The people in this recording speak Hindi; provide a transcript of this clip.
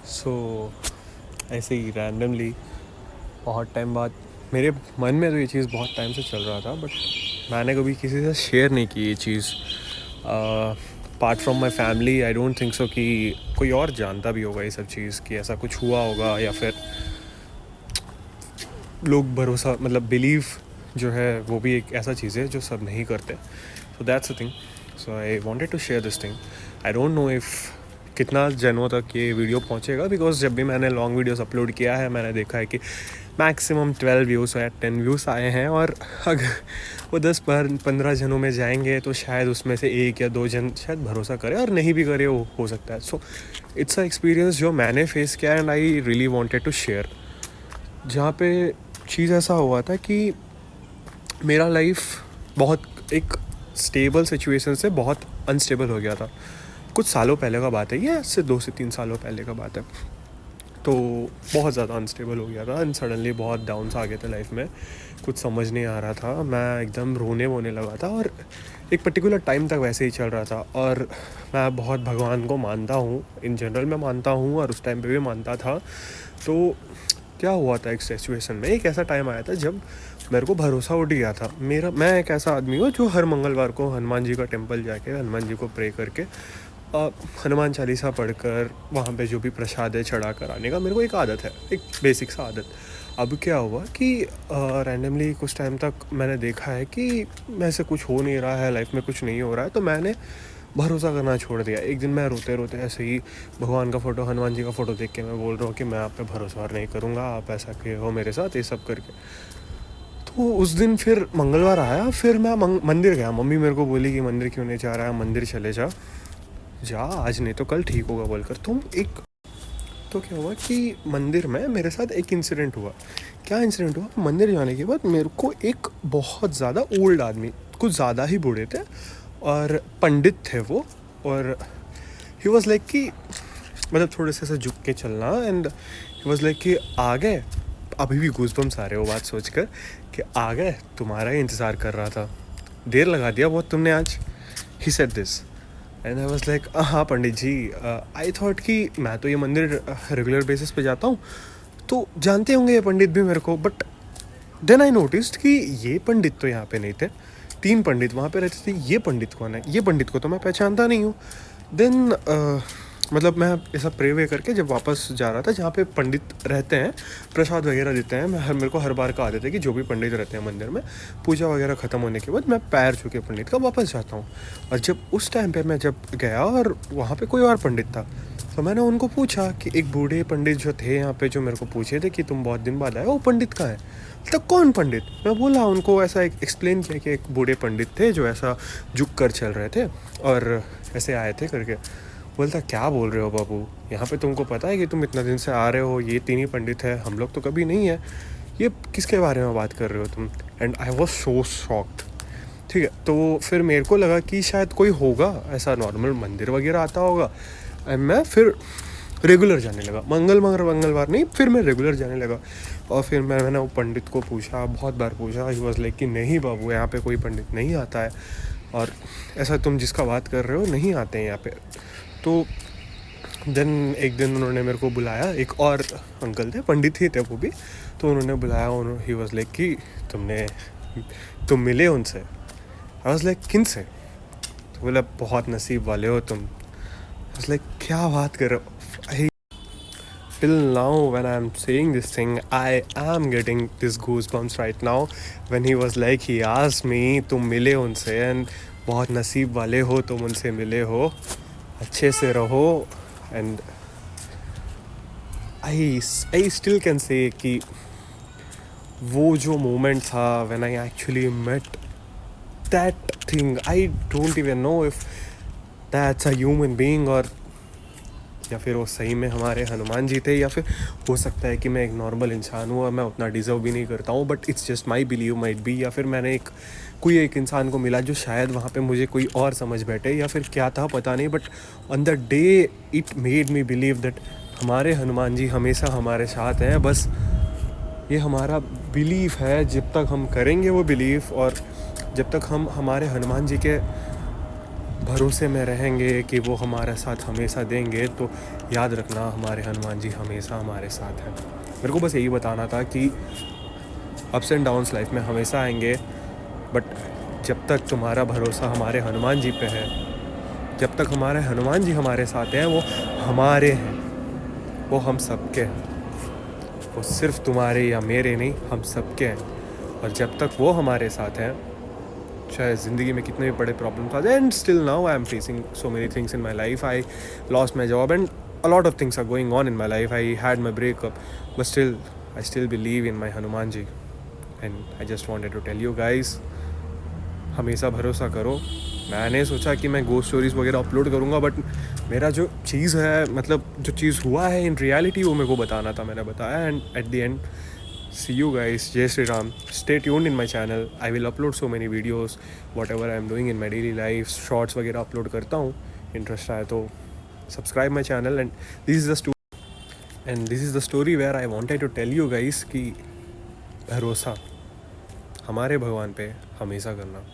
सो ऐसे ही रैंडमली बहुत टाइम बाद मेरे मन में तो ये चीज़ बहुत टाइम से चल रहा था, बट मैंने कभी किसी से शेयर नहीं की ये चीज़। Apart from my family I don't think so कि कोई और जानता भी होगा ये सब चीज़ कि ऐसा कुछ हुआ होगा, या फिर लोग भरोसा मतलब बिलीव जो है वो भी एक ऐसा चीज़ है जो सब नहीं करते। So that's a thing. So I wanted to share this thing. I don't know if कितना जनों तक ये वीडियो पहुंचेगा, बिकॉज जब भी मैंने लॉन्ग वीडियोस अपलोड किया है मैंने देखा है कि मैक्सिमम 12 व्यूज़ या 10 व्यूज़ आए हैं, और अगर वो 10-15 जनों में जाएंगे तो शायद उसमें से एक या दो जन शायद भरोसा करे, और नहीं भी करे वो हो सकता है। सो इट्स अ एक्सपीरियंस जो मैंने फेस किया and I really wanted to share. जहाँ पे चीज़ ऐसा हुआ था कि मेरा लाइफ बहुत एक स्टेबल सिचुएशन से बहुत अनस्टेबल हो गया था। कुछ सालों पहले का बात है, ये आज से 2 से 3 सालों पहले का बात है। तो बहुत ज़्यादा अनस्टेबल हो गया था एंड सडनली बहुत डाउन्स आ गए थे लाइफ में। कुछ समझ नहीं आ रहा था, मैं एकदम रोने वोने लगा था, और एक पर्टिकुलर टाइम तक वैसे ही चल रहा था। और मैं बहुत भगवान को मानता हूँ, इन जनरल मैं मानता हूँ, और उस टाइम पे भी मानता था। तो क्या हुआ था, एक सिचुएशन में एक ऐसा टाइम आया था जब मेरे को भरोसा उठ गया था। मैं एक ऐसा आदमी हूँ जो हर मंगलवार को हनुमान जी का टेम्पल जाके हनुमान जी को प्रे करके हनुमान चालीसा पढ़कर वहाँ पे जो भी प्रसाद है चढ़ा कर आने का मेरे को एक आदत है, एक बेसिक सा आदत। अब क्या हुआ कि रैंडमली कुछ टाइम तक मैंने देखा है कि मैं से कुछ हो नहीं रहा है, लाइफ में कुछ नहीं हो रहा है, तो मैंने भरोसा करना छोड़ दिया। एक दिन मैं रोते रोते ऐसे ही भगवान का फ़ोटो, हनुमान जी का फ़ोटो देख के मैं बोल रहा हूँ कि मैं आप पे भरोसा नहीं करूँगा, आप ऐसा क्यों हो मेरे साथ, ये सब करके। तो उस दिन फिर मंगलवार आया, फिर मैं मंदिर गया। मम्मी मेरे को बोली कि मंदिर क्यों नहीं जा रहा है, मंदिर चले जा, आज नहीं तो कल ठीक होगा बोलकर। तो क्या हुआ कि मंदिर में मेरे साथ एक इंसिडेंट हुआ। क्या इंसिडेंट हुआ, मंदिर जाने के बाद मेरे को एक बहुत ज़्यादा ओल्ड आदमी, कुछ ज़्यादा ही बूढ़े थे और पंडित थे वो, और ही वॉज लाइक कि मतलब थोड़े से ऐसा झुक के चलना, एंड ही वॉज लाइक कि आ गए। अभी भी गूज़बम्स आ रहे हो बात सोचकर कि आ गए, तुम्हारा ही इंतज़ार कर रहा था, देर लगा दिया बहुत तुमने आज। He said this and I was like हाँ पंडित जी, आई थॉट कि मैं तो ये मंदिर रेगुलर बेसिस पे जाता हूँ, तो जानते होंगे ये पंडित भी मेरे को। बट देन आई नोटिस्ड कि ये पंडित तो यहाँ पे नहीं थे, 3 पंडित वहाँ पे रहते थे। ये पंडित कौन है, ये पंडित को तो मैं पहचानता नहीं हूँ। देन मतलब मैं ऐसा प्रे वे करके जब वापस जा रहा था, जहाँ पे पंडित रहते हैं प्रसाद वगैरह देते हैं, मेरे को हर बार का आदत है कि जो भी पंडित रहते हैं मंदिर में, पूजा वगैरह ख़त्म होने के बाद मैं पैर छू के पंडित का वापस जाता हूँ। और जब उस टाइम पे मैं जब गया और वहाँ पे कोई और पंडित था, तो मैंने उनको पूछा कि एक बूढ़े पंडित जो थे यहाँ पे, जो मेरे को पूछे थे कि तुम बहुत दिन बाद आए, वो पंडित कहाँ है। तो कौन पंडित, मैं बोला उनको, ऐसा एक्सप्लेन किया कि एक बूढ़े पंडित थे जो ऐसा झुक कर चल रहे थे और ऐसे आए थे करके। बोलता क्या बोल रहे हो बाबू, यहाँ पे तुमको पता है कि तुम इतना दिन से आ रहे हो, ये 3 ही पंडित है, हम लोग तो कभी नहीं है, ये किसके बारे में बात कर रहे हो तुम। And I was so shocked. ठीक है, तो फिर मेरे को लगा कि शायद कोई होगा ऐसा नॉर्मल मंदिर वगैरह आता होगा। एंड मैं फिर रेगुलर जाने लगा, मंगलवार नहीं, फिर मैं रेगुलर जाने लगा। और फिर मैंने वो पंडित को पूछा, बहुत बार पूछा, ही वॉज लाइक कि नहीं बाबू, यहाँ पे कोई पंडित नहीं आता है, और ऐसा तुम जिसका बात कर रहे हो नहीं आते हैं यहाँ पे। तो देन एक दिन उन्होंने मेरे को बुलाया, एक और अंकल थे, पंडित ही थे वो भी, तो उन्होंने बुलाया। ही वॉज लाइक कि तुम मिले उनसे। आई वॉज लाइक किन से, तो बोला बहुत नसीब वाले हो तुम। आई वॉज लाइक क्या बात कर रहे हो। Till now when I'm saying this thing, I am getting this goosebumps right now when he was like, he asked me तुम मिले उनसे, and बहुत नसीब वाले हो तुम उनसे मिले हो, अच्छे से रहो। And I still can say कि वो जो मोमेंट था when I actually met that thing, I don't even know if that's a human being, और या फिर वो सही में हमारे हनुमान जी थे, या फिर हो सकता है कि मैं एक नॉर्मल इंसान हूँ और मैं उतना डिज़र्व भी नहीं करता हूँ, but it's just my believe might be. या फिर मैंने कोई एक इंसान को मिला जो शायद वहाँ पे मुझे कोई और समझ बैठे, या फिर क्या था पता नहीं, but on the day it made me believe that हमारे हनुमान जी हमेशा हमारे साथ हैं। बस ये हमारा बिलीफ है, जब तक हम करेंगे वो बिलीफ, और जब तक हम हमारे हनुमान जी के भरोसे में रहेंगे कि वो हमारे साथ हमेशा देंगे, तो याद रखना हमारे हनुमान जी हमेशा हमारे साथ हैं। मेरे को बस यही बताना था कि अप्स एंड डाउन्स लाइफ में हमेशा आएंगे, बट जब तक तुम्हारा भरोसा हमारे हनुमान जी पे है, जब तक हमारे हनुमान जी हमारे साथ हैं, वो हमारे हैं, वो हम सबके हैं, वो सिर्फ तुम्हारे या मेरे नहीं, हम सबके हैं। और जब तक वो हमारे साथ हैं, चाहे ज़िंदगी में कितने भी बड़े प्रॉब्लम्स आ जाए, and still now I am facing so many things in my life. I lost my job and a lot of things are going on in my life. I had my breakup, but still I still believe in my Hanuman ji, and I just wanted to tell you guys, हमेशा भरोसा करो। मैंने सोचा कि मैं गोस्ट स्टोरीज़ वगैरह अपलोड करूँगा, बट मेरा जो चीज़ है, मतलब जो चीज़ हुआ है इन रियलिटी, वो मेरे को बताना था, मैंने बताया। And at the end, see you guys, जय Shri Ram, stay tuned in my channel. I will upload so many videos, whatever I am doing in my daily life, shorts वगैरह अपलोड करता हूँ। इंटरेस्ट आए तो subscribe my channel. And this is the story where I wanted to tell you guys कि भरोसा हमारे भगवान पे हमेशा करना।